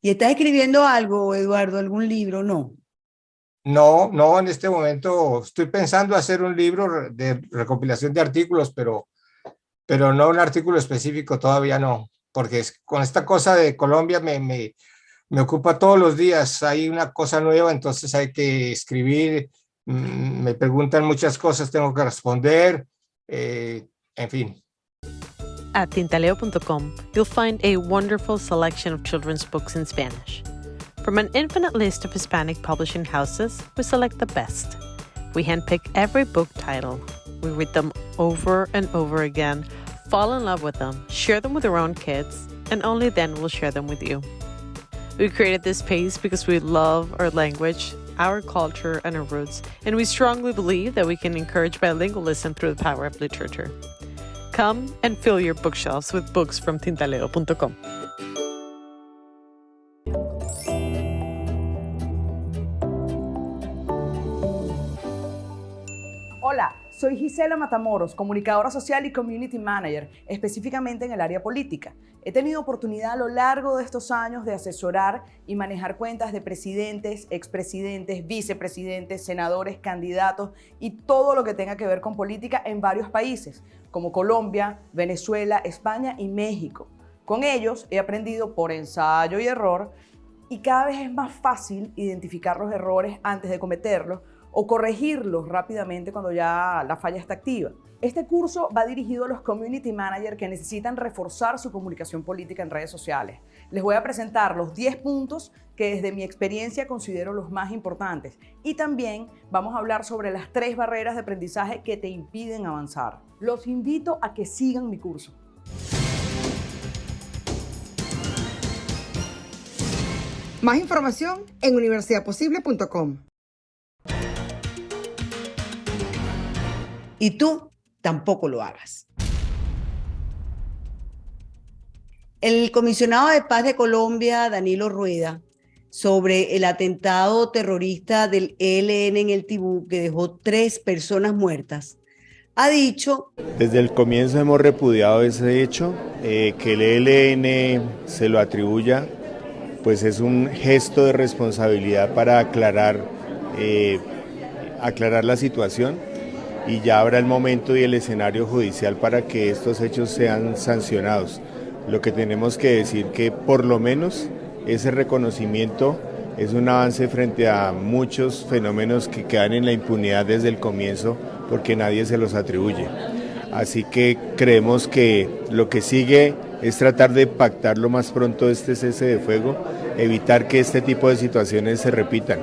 ¿Y estás escribiendo algo, Eduardo, algún libro? No. No, no, en este momento estoy pensando hacer un libro de recopilación de artículos, pero no un artículo específico, todavía no, porque con esta cosa de Colombia me ocupa todos los días, hay una cosa nueva, entonces hay que escribir, me preguntan muchas cosas, tengo que responder, en fin. At tintaleo.com, you'll find a wonderful selection of children's books in Spanish. From an infinite list of Hispanic publishing houses, we select the best. We handpick every book title. We read them over and over again, fall in love with them, share them with our own kids, and only then we'll share them with you. We created this space because we love our language, our culture, and our roots, and we strongly believe that we can encourage bilingualism through the power of literature. Come and fill your bookshelves with books from tintaleo.com. Hola, soy Gisela Matamoros, comunicadora social y community manager, específicamente en el área política. He tenido oportunidad a lo largo de estos años de asesorar y manejar cuentas de presidentes, expresidentes, vicepresidentes, senadores, candidatos y todo lo que tenga que ver con política en varios países, como Colombia, Venezuela, España y México. Con ellos he aprendido por ensayo y error y cada vez es más fácil identificar los errores antes de cometerlos o corregirlos rápidamente cuando ya la falla está activa. Este curso va dirigido a los community managers que necesitan reforzar su comunicación política en redes sociales. Les voy a presentar los 10 puntos que desde mi experiencia considero los más importantes. Y también vamos a hablar sobre las 3 barreras de aprendizaje que te impiden avanzar. Los invito a que sigan mi curso. Más información en universidadposible.com. Y tú tampoco lo hagas. El comisionado de paz de Colombia, Danilo Rueda, sobre el atentado terrorista del ELN en el Tibú, que dejó 3 personas muertas, ha dicho: desde el comienzo hemos repudiado ese hecho, que el ELN se lo atribuya, pues es un gesto de responsabilidad para aclarar la situación. Y ya habrá el momento y el escenario judicial para que estos hechos sean sancionados. Lo que tenemos que decir que por lo menos ese reconocimiento es un avance frente a muchos fenómenos que quedan en la impunidad desde el comienzo porque nadie se los atribuye. Así que creemos que lo que sigue es tratar de pactar lo más pronto este cese de fuego, evitar que este tipo de situaciones se repitan.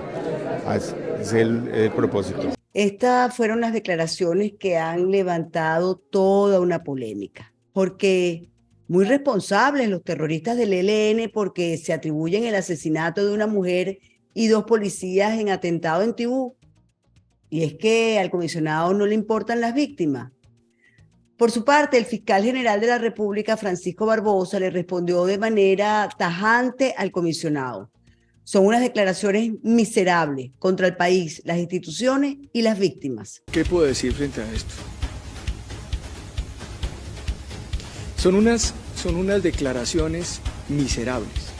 Es el propósito. Estas fueron las declaraciones que han levantado toda una polémica, porque muy responsables los terroristas del ELN porque se atribuyen el asesinato de una mujer y 2 policías en atentado en Tibú. Y es que al comisionado no le importan las víctimas. Por su parte, el fiscal general de la República, Francisco Barbosa, le respondió de manera tajante al comisionado. Son unas declaraciones miserables contra el país, las instituciones y las víctimas. ¿Qué puedo decir frente a esto? Son unas declaraciones miserables,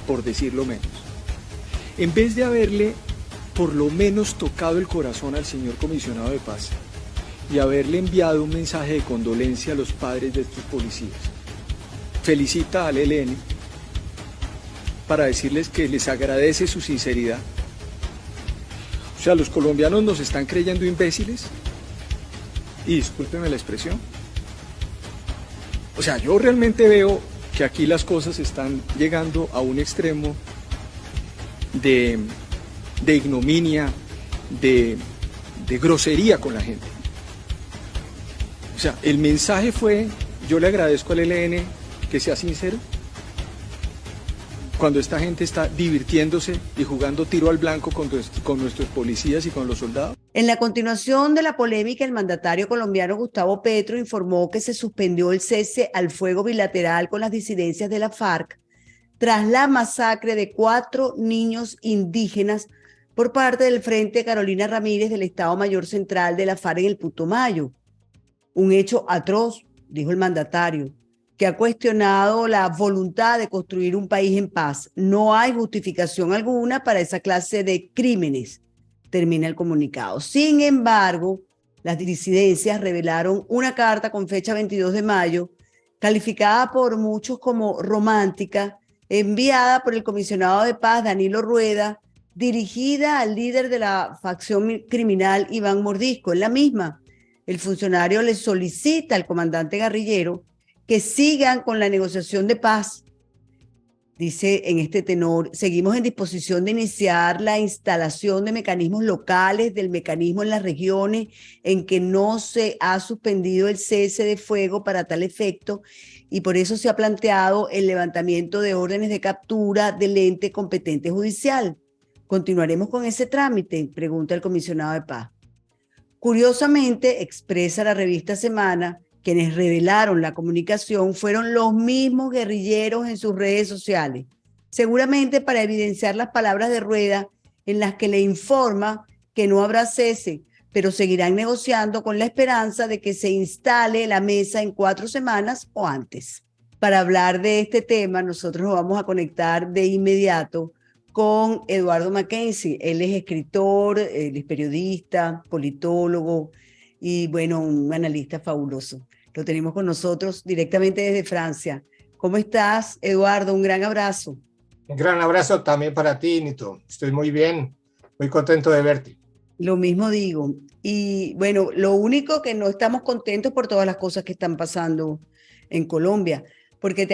por decirlo menos. En vez de haberle por lo menos tocado el corazón al señor comisionado de paz y haberle enviado un mensaje de condolencia a los padres de estos policías, felicita al ELN para decirles que les agradece su sinceridad. O sea, los colombianos nos están creyendo imbéciles, y discúlpenme la expresión. O sea, yo realmente veo que aquí las cosas están llegando a un extremo de ignominia, de grosería con la gente. O sea, el mensaje fue: yo le agradezco al ELN que sea sincero, cuando esta gente está divirtiéndose y jugando tiro al blanco con nuestros policías y con los soldados. En la continuación de la polémica, el mandatario colombiano Gustavo Petro informó que se suspendió el cese al fuego bilateral con las disidencias de la FARC tras la masacre de 4 niños indígenas por parte del Frente Carolina Ramírez del Estado Mayor Central de la FARC en el Putumayo. Un hecho atroz, dijo el mandatario, que ha cuestionado la voluntad de construir un país en paz. No hay justificación alguna para esa clase de crímenes, termina el comunicado. Sin embargo, las disidencias revelaron una carta con fecha 22 de mayo, calificada por muchos como romántica, enviada por el comisionado de paz Danilo Rueda, dirigida al líder de la facción criminal Iván Mordisco. En la misma, el funcionario le solicita al comandante guerrillero que sigan con la negociación de paz. Dice en este tenor: seguimos en disposición de iniciar la instalación de mecanismos locales del mecanismo en las regiones en que no se ha suspendido el cese de fuego para tal efecto, y por eso se ha planteado el levantamiento de órdenes de captura del ente competente judicial. ¿Continuaremos con ese trámite?, pregunta el comisionado de paz. Curiosamente, expresa la revista Semana, quienes revelaron la comunicación fueron los mismos guerrilleros en sus redes sociales, seguramente para evidenciar las palabras de Rueda en las que le informa que no habrá cese, pero seguirán negociando con la esperanza de que se instale la mesa en 4 semanas o antes. Para hablar de este tema, nosotros nos vamos a conectar de inmediato con Eduardo Mackenzie. Él es escritor, él es periodista, politólogo, y bueno, un analista fabuloso. Lo tenemos con nosotros directamente desde Francia. ¿Cómo estás, Eduardo? Un gran abrazo. Un gran abrazo también para ti, Nito. Estoy muy bien, muy contento de verte. Lo mismo digo. Y bueno, lo único que no estamos contentos por todas las cosas que están pasando en Colombia, porque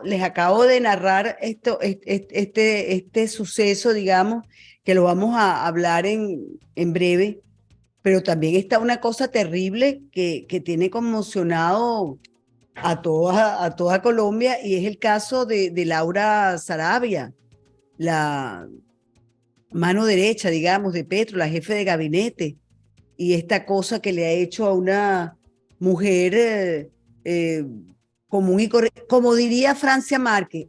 les acabo de narrar este suceso, digamos, que lo vamos a hablar en breve. Pero también está una cosa terrible que tiene conmocionado a toda Colombia, y es el caso de Laura Sarabia, la mano derecha, digamos, de Petro, la jefe de gabinete, y esta cosa que le ha hecho a una mujer común y corriente, como diría Francia Márquez,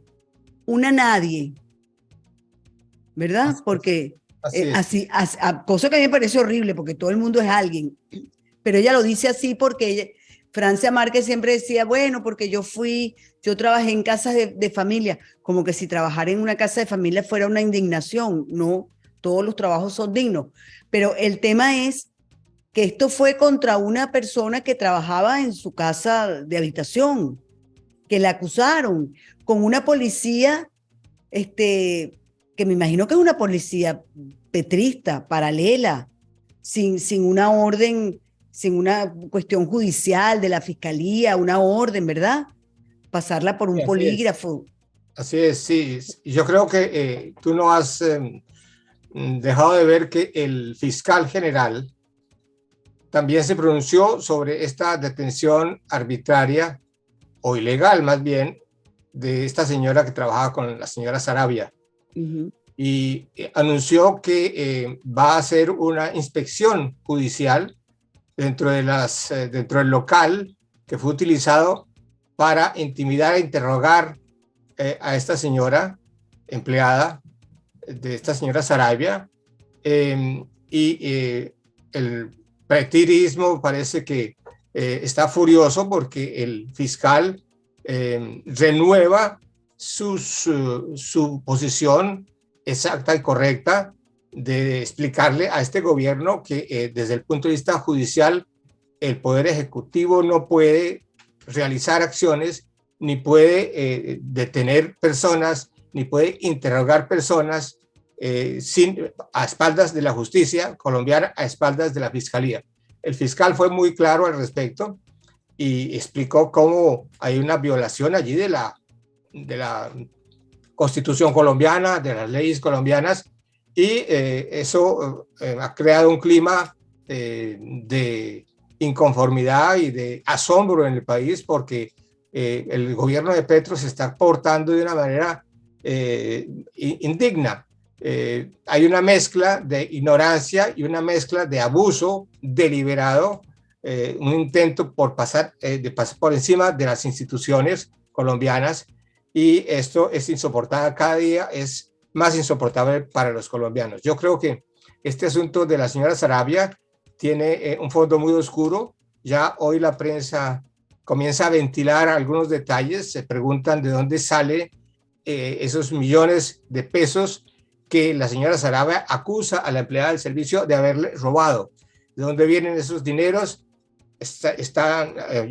una nadie, ¿verdad? Porque... cosa que a mí me parece horrible, porque todo el mundo es alguien, pero ella lo dice así porque Francia Márquez siempre decía, bueno, porque yo trabajé en casas de familia, como que si trabajar en una casa de familia fuera una indignación. No, todos los trabajos son dignos, pero el tema es que esto fue contra una persona que trabajaba en su casa de habitación, que la acusaron con una policía, que me imagino que es una policía petrista, paralela, sin una orden, sin una cuestión judicial de la fiscalía, una orden, ¿verdad? Pasarla por un polígrafo. Así es, sí. Yo creo que tú no has dejado de ver que el fiscal general también se pronunció sobre esta detención arbitraria, o ilegal más bien, de esta señora que trabajaba con la señora Sarabia. Y anunció que va a hacer una inspección judicial dentro del local que fue utilizado para intimidar e interrogar a esta señora empleada de esta señora Sarabia. El petirismo parece que está furioso porque el fiscal renueva su posición exacta y correcta de explicarle a este gobierno que desde el punto de vista judicial el Poder Ejecutivo no puede realizar acciones, ni puede detener personas, ni puede interrogar personas a espaldas de la justicia colombiana, a espaldas de la fiscalía. El fiscal fue muy claro al respecto y explicó cómo hay una violación allí de la Constitución colombiana, de las leyes colombianas, y eso ha creado un clima de inconformidad y de asombro en el país, porque el gobierno de Petro se está portando de una manera indigna. Hay una mezcla de ignorancia y una mezcla de abuso deliberado, un intento de pasar por encima de las instituciones colombianas, y esto es insoportable, cada día es más insoportable para los colombianos. Yo creo que este asunto de la señora Sarabia tiene un fondo muy oscuro. Ya hoy la prensa comienza a ventilar algunos detalles, se preguntan de dónde sale esos millones de pesos que la señora Sarabia acusa a la empleada del servicio de haberle robado. ¿De dónde vienen esos dineros?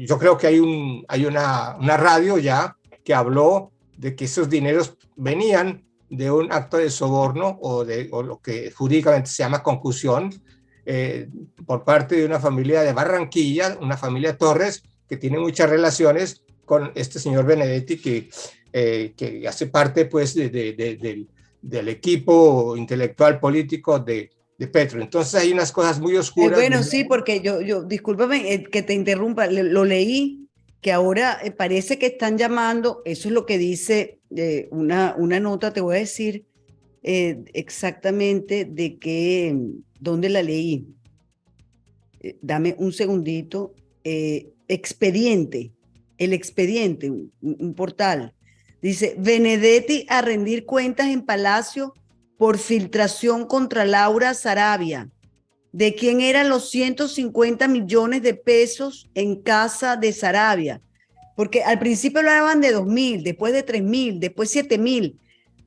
Yo creo que hay una radio ya que habló de que esos dineros venían de un acto de soborno o lo que jurídicamente se llama concusión por parte de una familia de Barranquilla, una familia Torres, que tiene muchas relaciones con este señor Benedetti, que hace parte pues del equipo intelectual político de Petro. Entonces hay unas cosas muy oscuras. Bueno, sí, porque discúlpame que te interrumpa, lo leí, que ahora parece que están llamando, eso es lo que dice una nota, te voy a decir exactamente de qué, dónde la leí. Dame un segundito. Expediente, el Expediente, un portal, dice: Benedetti a rendir cuentas en Palacio por filtración contra Laura Sarabia. ¿De quién eran los 150 millones de pesos en casa de Sarabia? Porque al principio hablaban de 2.000, después de 3.000, después 7.000.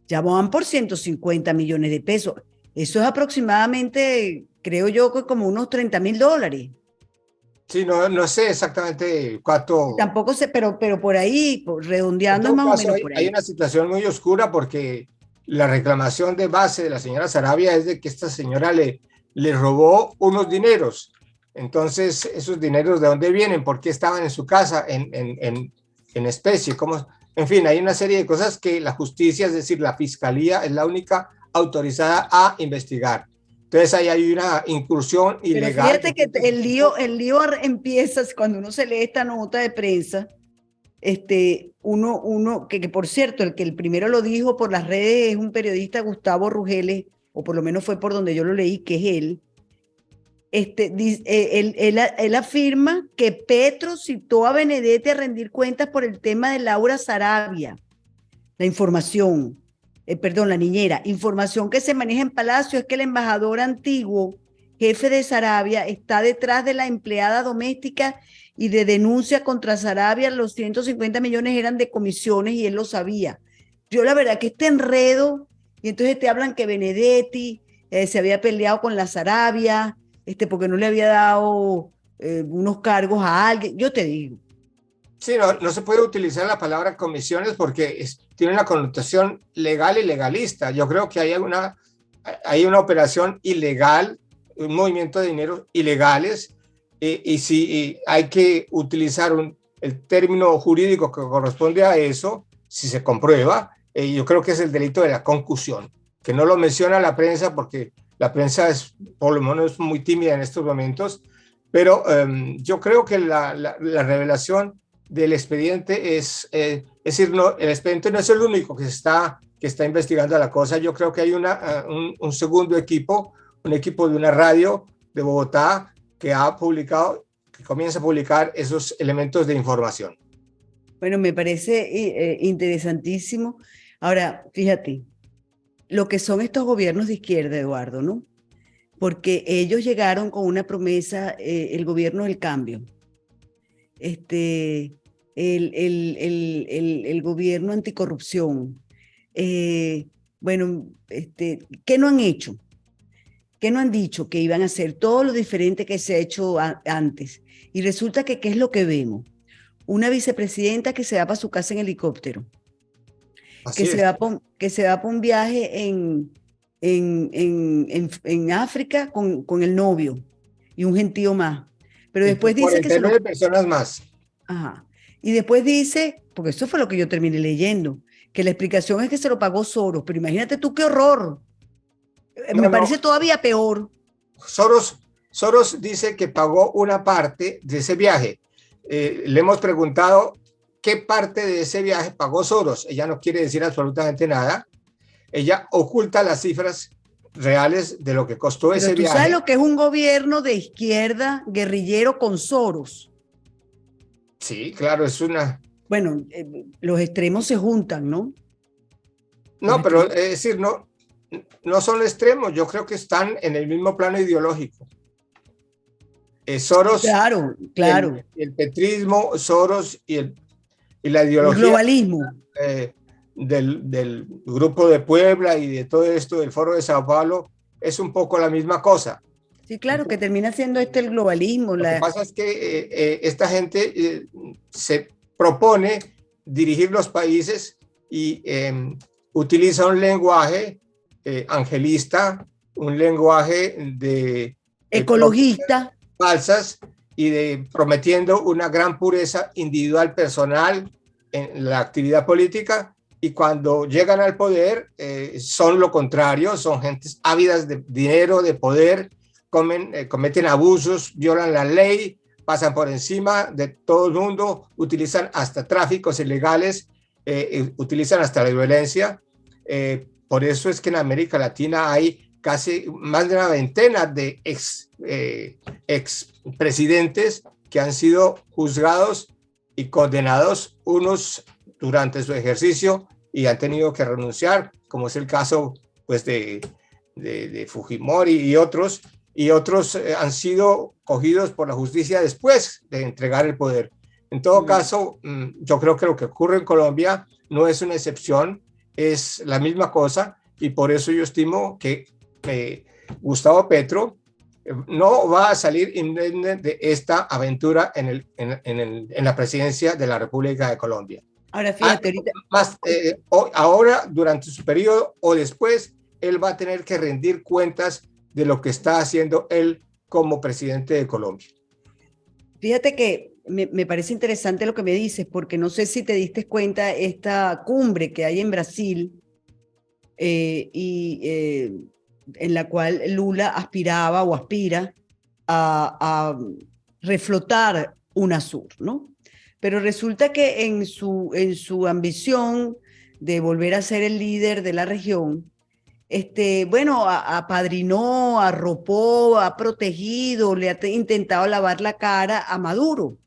Ya van por 150 millones de pesos. Eso es aproximadamente, creo yo, que como unos $30.000. Sí, no sé exactamente cuánto. Tampoco sé, pero por ahí, redondeando más o menos por ahí. Hay una situación muy oscura porque la reclamación de base de la señora Sarabia es de que esta señora le robó unos dineros. Entonces, ¿esos dineros de dónde vienen? ¿Por qué estaban en su casa en especie? ¿Cómo? En fin, hay una serie de cosas que la justicia, es decir, la fiscalía, es la única autorizada a investigar. Entonces ahí hay una incursión ilegal. Pero fíjate que el lío empieza cuando uno se lee esta nota de prensa. Uno que por cierto, el primero lo dijo por las redes es un periodista, Gustavo Rugeles, o por lo menos fue por donde yo lo leí, que es él. Él afirma que Petro citó a Benedetti a rendir cuentas por el tema de Laura Sarabia. La información. La niñera, información que se maneja en Palacio es que el embajador antiguo, jefe de Sarabia, está detrás de la empleada doméstica y de denuncia contra Sarabia. Los 150 millones eran de comisiones y él lo sabía. Yo la verdad que este enredo, y entonces te hablan que Benedetti se había peleado con la Sarabia, porque no le había dado unos cargos a alguien. Yo te digo. Sí, no se puede utilizar la palabra comisiones porque tiene una connotación legal y legalista. Yo creo que hay una operación ilegal, un movimiento de dinero ilegales, y si hay que utilizar el término jurídico que corresponde a eso, si se comprueba, yo creo que es el delito de la concusión, que no lo menciona la prensa porque la prensa es, por lo menos, muy tímida en estos momentos, pero yo creo que la revelación del expediente es decir, el expediente no es el único que está investigando la cosa. Yo creo que hay un segundo equipo, un equipo de una radio de Bogotá que comienza a publicar esos elementos de información. Bueno, me parece interesantísimo. Ahora, fíjate, lo que son estos gobiernos de izquierda, Eduardo, ¿no? Porque ellos llegaron con una promesa, el gobierno del cambio. El gobierno anticorrupción. Bueno, ¿qué no han hecho? ¿Qué no han dicho? Que iban a hacer todo lo diferente que se ha hecho antes. Y resulta que, ¿qué es lo que vemos? Una vicepresidenta que se va para su casa en helicóptero. Que se va para un viaje en África con el novio y un gentío más. Pero después dice que 49 personas más. Ajá. Y después dice, porque eso fue lo que yo terminé leyendo, que la explicación es que se lo pagó Soros. Pero imagínate tú qué horror. Me parece todavía peor. Soros dice que pagó una parte de ese viaje. Le hemos preguntado qué parte de ese viaje pagó Soros. Ella no quiere decir absolutamente nada. Ella oculta las cifras reales de lo que costó ese viaje. ¿Tú sabes lo que es un gobierno de izquierda guerrillero con Soros? Sí, claro, es una... Bueno, los extremos se juntan, ¿no? No, pero es decir, no son extremos, yo creo que están en el mismo plano ideológico. Soros, Claro, claro. el petrismo, Soros y la El ideología globalismo. del Grupo de Puebla y de todo esto del Foro de Sao Paulo es un poco la misma cosa. Sí, claro, que termina siendo el globalismo. Lo que pasa es que esta gente se propone dirigir los países y utiliza un lenguaje angelista, un lenguaje de Ecologista. falsas y prometiendo una gran pureza individual, personal en la actividad política, y cuando llegan al poder son lo contrario, son gentes ávidas de dinero, de poder, cometen abusos, violan la ley, pasan por encima de todo el mundo, utilizan hasta tráficos ilegales, utilizan hasta la violencia. Por eso es que en América Latina hay casi más de una veintena de expresidentes que han sido juzgados y condenados, unos durante su ejercicio y han tenido que renunciar, como es el caso pues, de Fujimori y otros han sido cogidos por la justicia después de entregar el poder. En todo caso, yo creo que lo que ocurre en Colombia no es una excepción, es la misma cosa, y por eso yo estimo que Gustavo Petro no va a salir indemne de esta aventura en la presidencia de la República de Colombia. Ahora, fíjate, ahora, durante su periodo o después, él va a tener que rendir cuentas de lo que está haciendo él como presidente de Colombia. Fíjate que me parece interesante lo que me dices, porque no sé si te diste cuenta esta cumbre que hay en Brasil en la cual Lula aspiraba o aspira a reflotar UNASUR, ¿no? Pero resulta que en su ambición de volver a ser el líder de la región, bueno, apadrinó, arropó, ha protegido, le ha intentado lavar la cara a Maduro.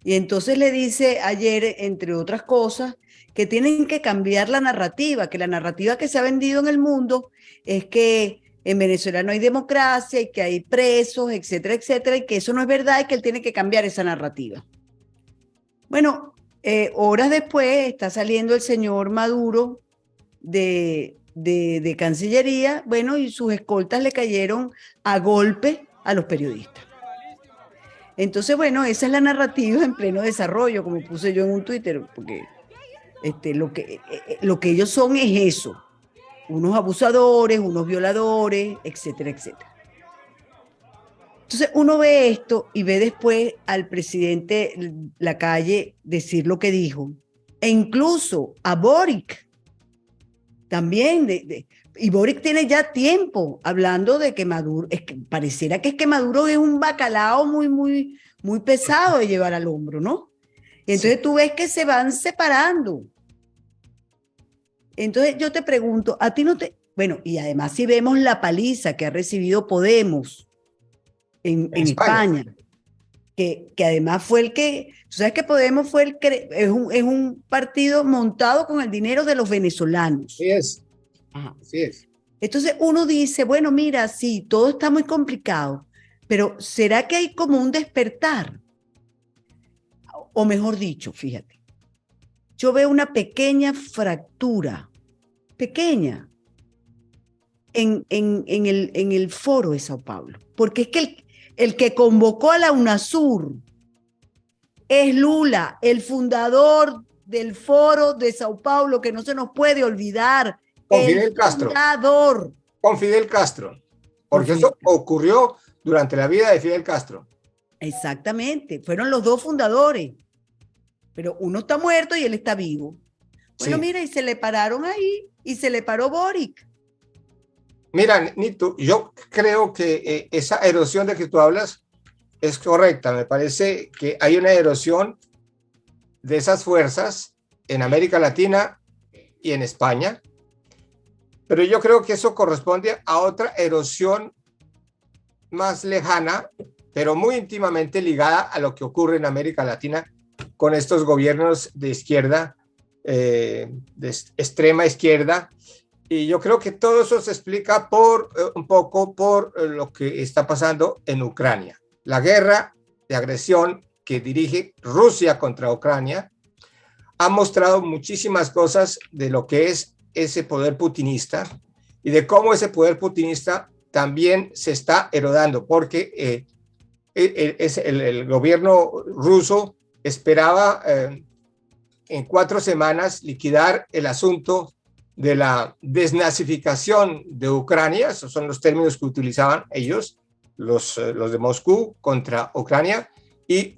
Y entonces le dice ayer, entre otras cosas, que tienen que cambiar la narrativa, que la narrativa que se ha vendido en el mundo es que en Venezuela no hay democracia y que hay presos, etcétera, etcétera, y que eso no es verdad y que él tiene que cambiar esa narrativa. Bueno, horas después está saliendo el señor Maduro de Cancillería, bueno, y sus escoltas le cayeron a golpe a los periodistas. Entonces, bueno, esa es la narrativa en pleno desarrollo, como puse yo en un Twitter, porque lo que ellos son es eso, unos abusadores, unos violadores, etcétera, etcétera. Entonces uno ve esto y ve después al presidente Lacalle decir lo que dijo, e incluso a Boric también, y Boric tiene ya tiempo hablando de que Maduro, pareciera que Maduro es un bacalao muy, muy, muy pesado de llevar al hombro, ¿no? Y entonces tú ves que se van separando. Entonces yo te pregunto, a ti no te... Bueno, y además si vemos la paliza que ha recibido Podemos en España, que además fue el que... Tú sabes que Podemos fue es un partido montado con el dinero de los venezolanos. Sí es. Ajá. Sí es. Entonces uno dice, bueno, mira, sí, todo está muy complicado, pero ¿será que hay como un despertar? O mejor dicho, fíjate, yo veo una pequeña fractura, pequeña, en el foro de Sao Paulo, porque es que el que convocó a la UNASUR es Lula, el fundador del foro de Sao Paulo, que no se nos puede olvidar. Con Fidel Castro. Fundador. Con Fidel Castro, porque eso ocurrió durante la vida de Fidel Castro. Exactamente, fueron los dos fundadores, pero uno está muerto y él está vivo. Bueno, sí. Mira, y se le pararon ahí, y se le paró Boric. Mira, Nito, yo creo que esa erosión de que tú hablas es correcta. Me parece que hay una erosión de esas fuerzas en América Latina y en España, pero yo creo que eso corresponde a otra erosión más lejana, pero muy íntimamente ligada a lo que ocurre en América Latina con estos gobiernos de izquierda, de extrema izquierda, y yo creo que todo eso se explica un poco por lo que está pasando en Ucrania. la guerra de agresión que dirige Rusia contra Ucrania ha mostrado muchísimas cosas de lo que es ese poder putinista y de cómo ese poder putinista también se está erodando, porque el gobierno ruso esperaba en 4 semanas liquidar el asunto de la desnazificación de Ucrania. Esos son los términos que utilizaban ellos, los de Moscú contra Ucrania, y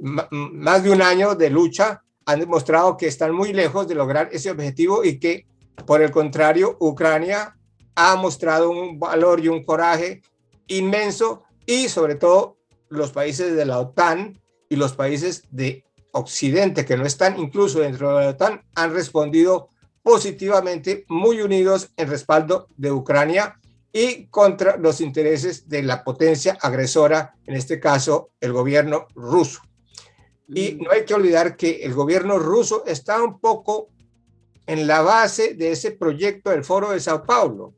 más de un año de lucha han demostrado que están muy lejos de lograr ese objetivo y que, por el contrario, Ucrania ha mostrado un valor y un coraje inmenso, y sobre todo los países de la OTAN y los países de Occidente que no están incluso dentro de la OTAN han respondido positivamente, muy unidos en respaldo de Ucrania y contra los intereses de la potencia agresora, en este caso el gobierno ruso. Y no hay que olvidar que el gobierno ruso está un poco en la base de ese proyecto del Foro de Sao Paulo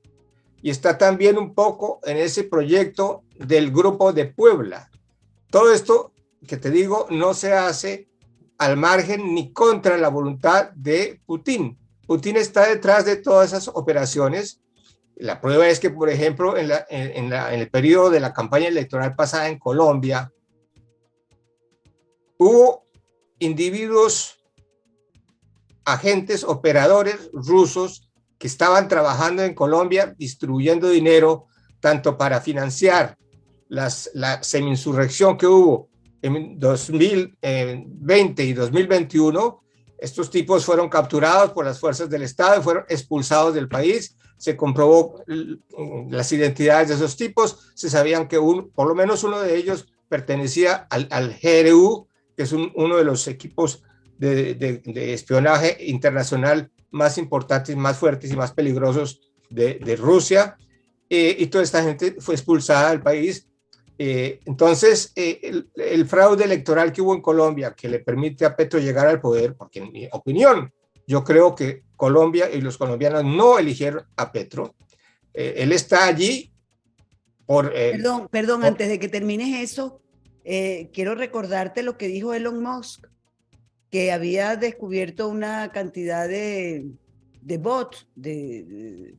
y está también un poco en ese proyecto del Grupo de Puebla. Todo esto que te digo no se hace al margen ni contra la voluntad de Putin. Putin está detrás de todas esas operaciones. La prueba es que, por ejemplo, en el periodo de la campaña electoral pasada en Colombia, hubo individuos, agentes, operadores rusos que estaban trabajando en Colombia distribuyendo dinero tanto para financiar la semi-insurrección que hubo en 2020 y 2021. Estos tipos fueron capturados por las fuerzas del Estado y fueron expulsados del país. Se comprobó las identidades de esos tipos. Se sabían que por lo menos uno de ellos pertenecía al GRU, que es uno de los equipos de espionaje internacional más importantes, más fuertes y más peligrosos de Rusia. Y toda esta gente fue expulsada del país. Entonces, el fraude electoral que hubo en Colombia, que le permite a Petro llegar al poder, porque en mi opinión, yo creo que Colombia y los colombianos no eligieron a Petro. Él está allí por... Perdón, antes de que termines eso, quiero recordarte lo que dijo Elon Musk, que había descubierto una cantidad de bots, de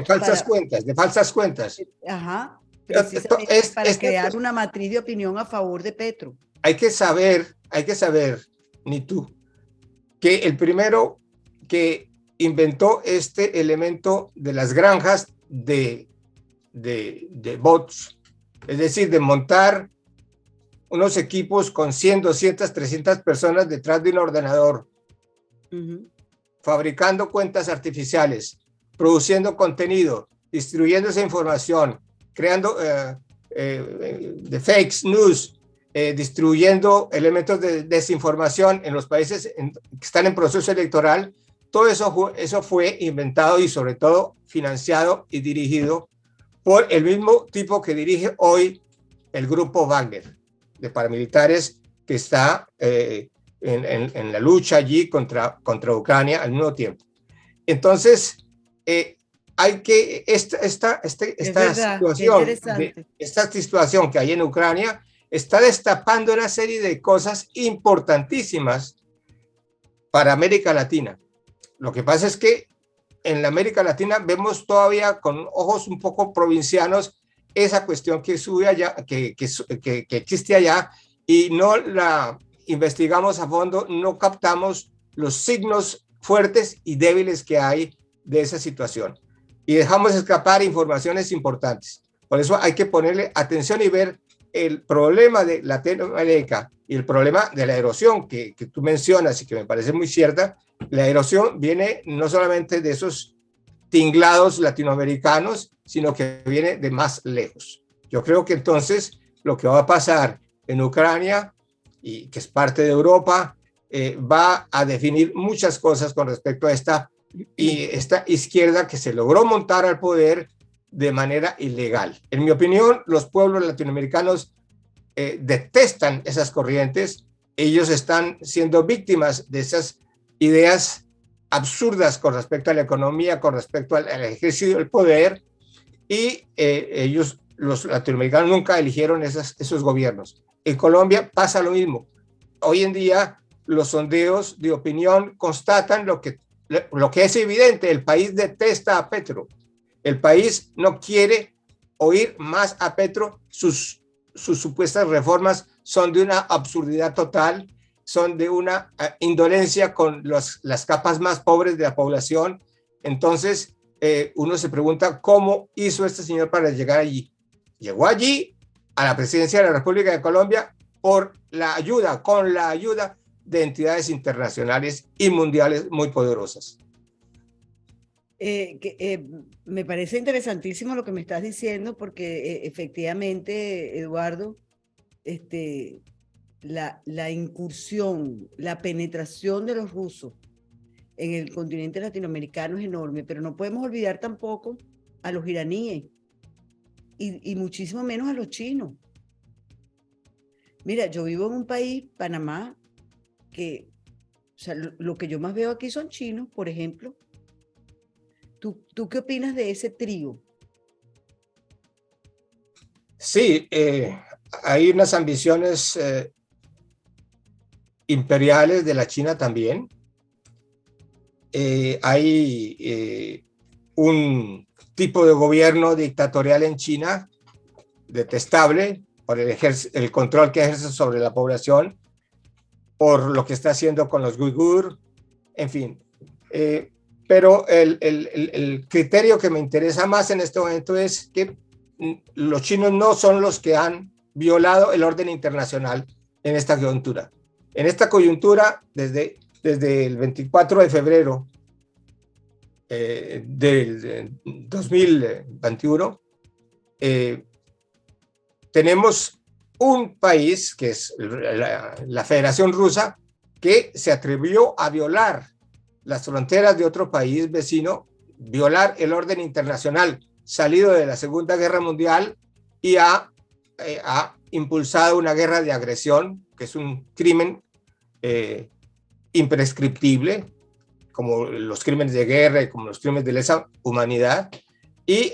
falsas cuentas. Ajá. Precisamente para crear una matriz de opinión a favor de Petro. Hay que saber, Nitu, que el primero que inventó este elemento de las granjas de bots, es decir, de montar unos equipos con 100, 200, 300 personas detrás de un ordenador, fabricando cuentas artificiales, produciendo contenido, distribuyendo esa información, creando de fake news, distribuyendo elementos de desinformación en los países que están en proceso electoral. Todo eso fue inventado y sobre todo financiado y dirigido por el mismo tipo que dirige hoy el grupo Wagner de paramilitares, que está en la lucha allí contra Ucrania al mismo tiempo. Entonces, hay que esta situación que hay en Ucrania está destapando una serie de cosas importantísimas para América Latina. Lo que pasa es que en la América Latina vemos todavía con ojos un poco provincianos esa cuestión que sube allá, que existe allá, y no la investigamos a fondo, no captamos los signos fuertes y débiles que hay de esa situación, y dejamos escapar informaciones importantes. Por eso hay que ponerle atención y ver el problema de Latinoamérica y el problema de la erosión que tú mencionas y que me parece muy cierta. La erosión viene no solamente de esos tinglados latinoamericanos, sino que viene de más lejos. Yo creo que entonces lo que va a pasar en Ucrania, y que es parte de Europa, va a definir muchas cosas con respecto a esta izquierda que se logró montar al poder de manera ilegal. En mi opinión, los pueblos latinoamericanos detestan esas corrientes. Ellos están siendo víctimas de esas ideas absurdas con respecto a la economía, con respecto al ejercicio del poder, y ellos los latinoamericanos nunca eligieron esos gobiernos. En Colombia pasa lo mismo. Hoy en día los sondeos de opinión constatan lo que es evidente: el país detesta a Petro. El país no quiere oír más a Petro. Sus supuestas reformas son de una absurdidad total, son de una indolencia con las capas más pobres de la población. Entonces, uno se pregunta cómo hizo este señor para llegar allí. Llegó allí a la presidencia de la República de Colombia con la ayuda de entidades internacionales y mundiales muy poderosas. Me parece interesantísimo lo que me estás diciendo, porque efectivamente, Eduardo, la incursión, la penetración de los rusos en el continente latinoamericano es enorme, pero no podemos olvidar tampoco a los iraníes y muchísimo menos a los chinos. Mira, yo vivo en un país, Panamá, que, o sea, lo que yo más veo aquí son chinos, por ejemplo. ¿Tú qué opinas de ese trío? Sí, hay unas ambiciones imperiales de la China también. Hay un tipo de gobierno dictatorial en China detestable por el control que ejerce sobre la población, por lo que está haciendo con los uigur, en fin. Pero el criterio que me interesa más en este momento es que los chinos no son los que han violado el orden internacional en esta coyuntura. En esta coyuntura, desde el 24 de febrero del 2021, tenemos un país, que es la Federación Rusa, que se atrevió a violar las fronteras de otro país vecino, violar el orden internacional salido de la Segunda Guerra Mundial, y ha impulsado una guerra de agresión, que es un crimen imprescriptible, como los crímenes de guerra y como los crímenes de lesa humanidad. Y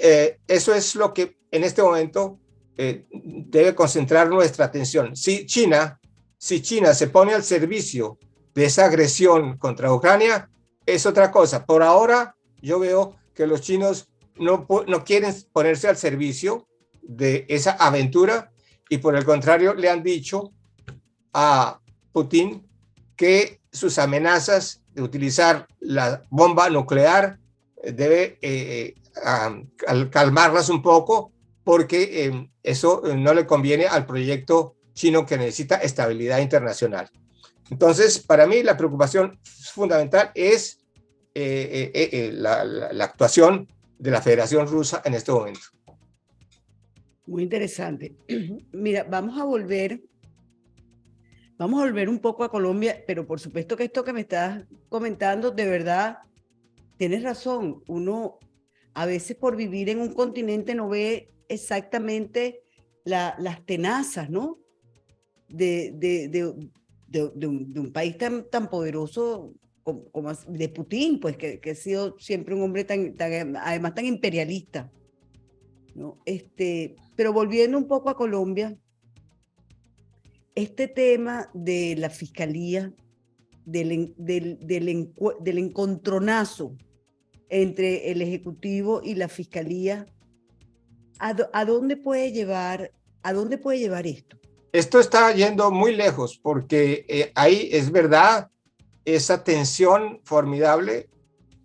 eso es lo que en este momento debe concentrar nuestra atención. Si China se pone al servicio de esa agresión contra Ucrania, es otra cosa. Por ahora, yo veo que los chinos no quieren ponerse al servicio de esa aventura, y por el contrario le han dicho a Putin que sus amenazas de utilizar la bomba nuclear debe calmarlas un poco, porque eso no le conviene al proyecto chino, que necesita estabilidad internacional. Entonces, para mí la preocupación fundamental es la actuación de la Federación Rusa en este momento. Muy interesante. Mira, vamos a volver un poco a Colombia, pero por supuesto que esto que me estás comentando, de verdad, tienes razón. Uno a veces, por vivir en un continente, no ve exactamente las tenazas, ¿no? De un país tan poderoso como de Putin, pues, que ha sido siempre un hombre además tan imperialista, ¿no? Pero volviendo un poco a Colombia, este tema de la fiscalía, del encontronazo entre el Ejecutivo y la Fiscalía, ¿a dónde puede llevar esto? Esto está yendo muy lejos, porque ahí es verdad esa tensión formidable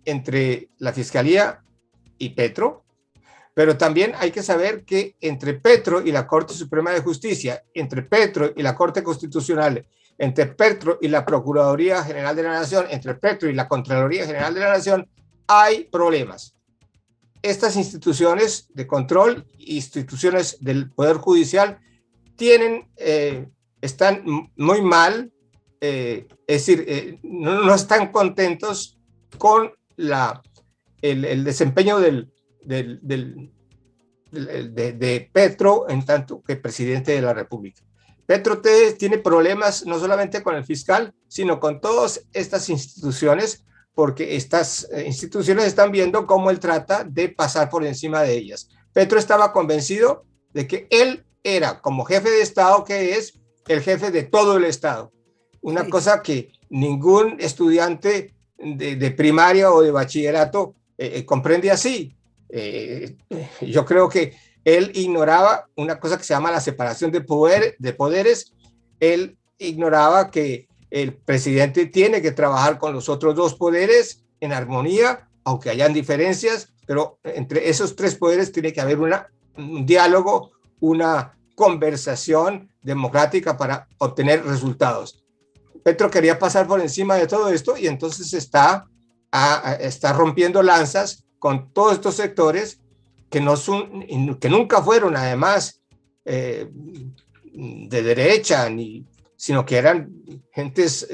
entre la Fiscalía y Petro, pero también hay que saber que entre Petro y la Corte Suprema de Justicia, entre Petro y la Corte Constitucional, entre Petro y la Procuraduría General de la Nación, entre Petro y la Contraloría General de la Nación, hay problemas. Estas instituciones de control, instituciones del Poder Judicial, están muy mal, es decir, no están contentos con el desempeño de Petro en tanto que presidente de la República. Petro tiene problemas no solamente con el fiscal, sino con todas estas instituciones, porque estas instituciones están viendo cómo él trata de pasar por encima de ellas. Petro estaba convencido de que él era, como jefe de Estado que es, el jefe de todo el Estado. Una cosa que ningún estudiante de primaria o de bachillerato comprende así. Yo creo que él ignoraba una cosa que se llama la separación de poderes. Él ignoraba que el presidente tiene que trabajar con los otros dos poderes en armonía, aunque hayan diferencias, pero entre esos tres poderes tiene que haber un diálogo, una conversación democrática para obtener resultados. Petro quería pasar por encima de todo esto y entonces está rompiendo lanzas con todos estos sectores que nunca fueron además de derecha, sino que eran gentes,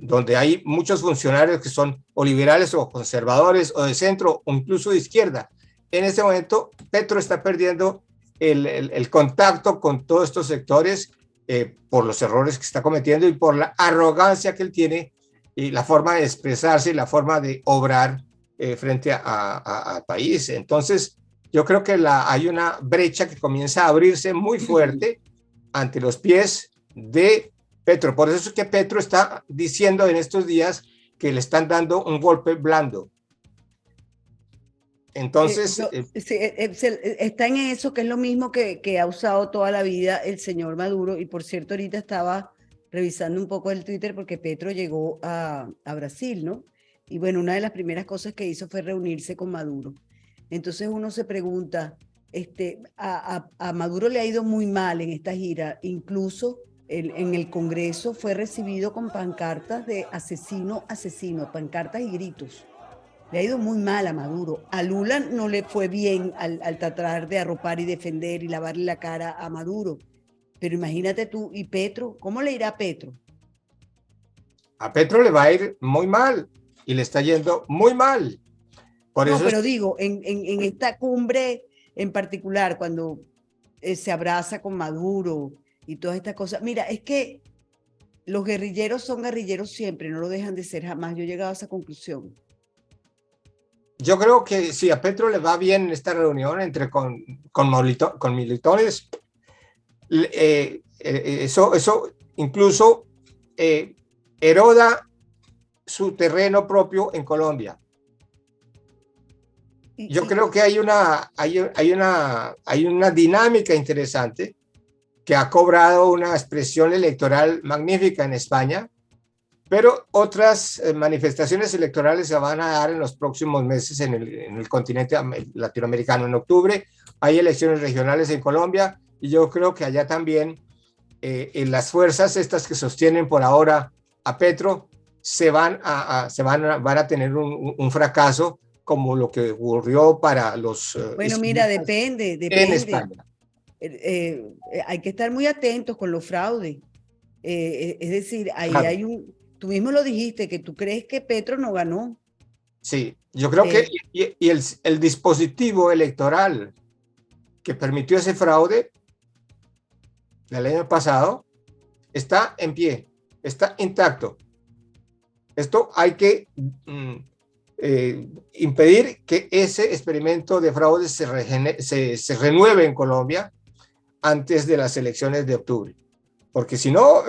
donde hay muchos funcionarios que son o liberales o conservadores o de centro o incluso de izquierda. En este momento Petro está perdiendo el contacto con todos estos sectores por los errores que está cometiendo y por la arrogancia que él tiene y la forma de expresarse y la forma de obrar frente al país. Entonces, yo creo que hay una brecha que comienza a abrirse muy fuerte ante los pies de Petro. Por eso es que Petro está diciendo en estos días que le están dando un golpe blando. Entonces... está en eso, que es lo mismo que ha usado toda la vida el señor Maduro. Y por cierto, ahorita estaba revisando un poco el Twitter porque Petro llegó a Brasil, ¿no? Y bueno, una de las primeras cosas que hizo fue reunirse con Maduro. Entonces uno se pregunta, a Maduro le ha ido muy mal en esta gira, incluso en el Congreso fue recibido con pancartas de asesino, asesino, pancartas y gritos. Le ha ido muy mal a Maduro. A Lula no le fue bien al tratar de arropar y defender y lavarle la cara a Maduro. Pero imagínate tú, ¿y Petro? ¿Cómo le irá a Petro? A Petro le va a ir muy mal y le está yendo muy mal. Por eso pero digo, en esta cumbre en particular, cuando se abraza con Maduro y todas estas cosas. Mira, es que los guerrilleros son guerrilleros siempre, no lo dejan de ser jamás. Yo he llegado a esa conclusión. Yo creo que si a Petro le va bien en esta reunión con militares, eso incluso eroda su terreno propio en Colombia. Yo creo que hay una dinámica interesante que ha cobrado una expresión electoral magnífica en España, pero otras manifestaciones electorales se van a dar en los próximos meses en el continente latinoamericano. En octubre hay elecciones regionales en Colombia y yo creo que allá también en las fuerzas estas que sostienen por ahora a Petro van a tener un fracaso como lo que ocurrió para los... Bueno, mira, depende. En España. Hay que estar muy atentos con los fraudes. Es decir, ahí claro. hay tú mismo lo dijiste, que tú crees que Petro no ganó. Sí, yo creo que el dispositivo electoral que permitió ese fraude del año pasado está en pie, está intacto. Esto hay que impedir que ese experimento de fraude se renueve en Colombia antes de las elecciones de octubre, porque si no,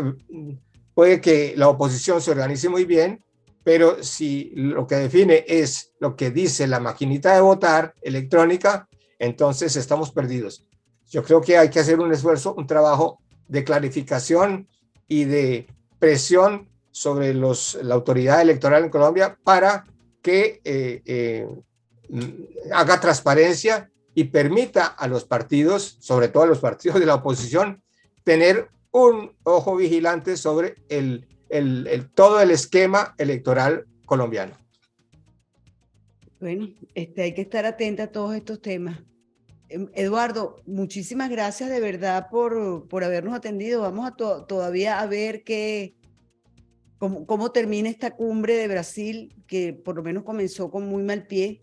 puede que la oposición se organice muy bien, pero si lo que define es lo que dice la maquinita de votar electrónica, entonces estamos perdidos. Yo creo que hay que hacer un esfuerzo, un trabajo de clarificación y de presión sobre la autoridad electoral en Colombia para que haga transparencia y permita a los partidos, sobre todo a los partidos de la oposición, tener un ojo vigilante sobre todo el esquema electoral colombiano. Bueno, hay que estar atenta a todos estos temas. Eduardo, muchísimas gracias de verdad por habernos atendido. Vamos todavía a ver cómo termina esta cumbre de Brasil, que por lo menos comenzó con muy mal pie,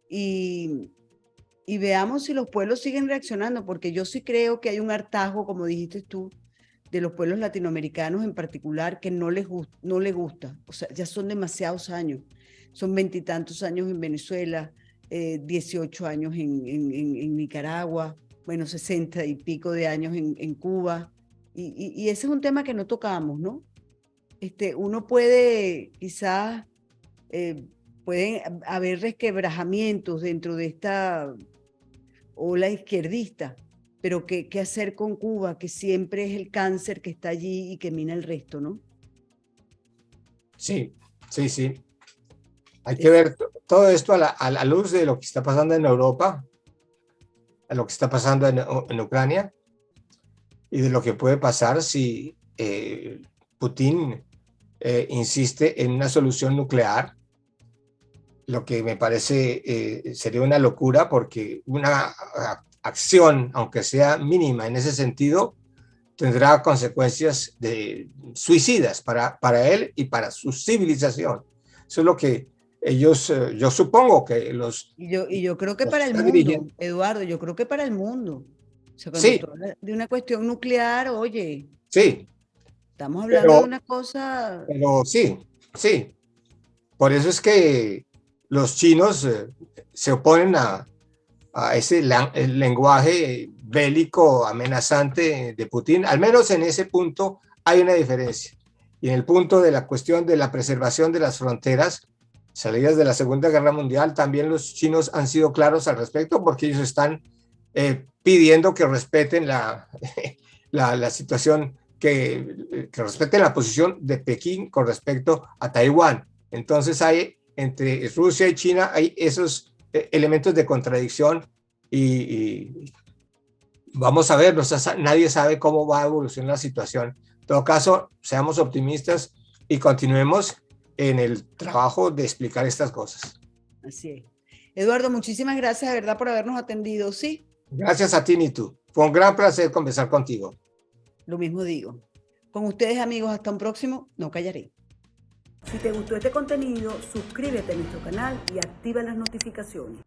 y veamos si los pueblos siguen reaccionando, porque yo sí creo que hay un hartazgo, como dijiste tú, de los pueblos latinoamericanos en particular, que no les gusta. O sea, ya son demasiados años, son 20 y tantos años en Venezuela, 18 años en Nicaragua, bueno, 60 y pico de años en Cuba. Y ese es un tema que no tocamos, ¿no? Uno puede, quizás, pueden haber resquebrajamientos dentro de esta ola izquierdista, pero ¿qué hacer con Cuba? Que siempre es el cáncer que está allí y que mina el resto, ¿no? Sí, sí, sí. Hay que ver todo esto a la luz de lo que está pasando en Europa, a lo que está pasando en Ucrania y de lo que puede pasar si Putin insiste en una solución nuclear, lo que me parece sería una locura, porque una acción, aunque sea mínima en ese sentido, tendrá consecuencias suicidas para él y para su civilización. Eso es lo que ellos, yo supongo que Y yo creo que los para el está mundo, dirigiendo. Eduardo, yo creo que para el mundo. O sea, cuando Sí, tú hablas de una cuestión nuclear, oye, sí, estamos hablando de pero, una cosa. pero sí, sí. Por eso es que los chinos se oponen a ese el lenguaje bélico amenazante de Putin. Al menos en ese punto hay una diferencia. Y en el punto de la cuestión de la preservación de las fronteras, salidas de la Segunda Guerra Mundial, también los chinos han sido claros al respecto, porque ellos están pidiendo que respeten la situación, que respeten la posición de Pekín con respecto a Taiwán. Entonces hay entre Rusia y China hay esos elementos de contradicción y vamos a ver, nadie sabe cómo va a evolucionar la situación. En todo caso, seamos optimistas y continuemos en el trabajo de explicar estas cosas. Así es. Eduardo, muchísimas gracias de verdad por habernos atendido. Sí, Gracias a ti, Nitu. Fue un gran placer conversar contigo. lo mismo digo. Con ustedes, amigos, hasta un próximo, no callaré. Si te gustó este contenido, suscríbete a nuestro canal y activa las notificaciones.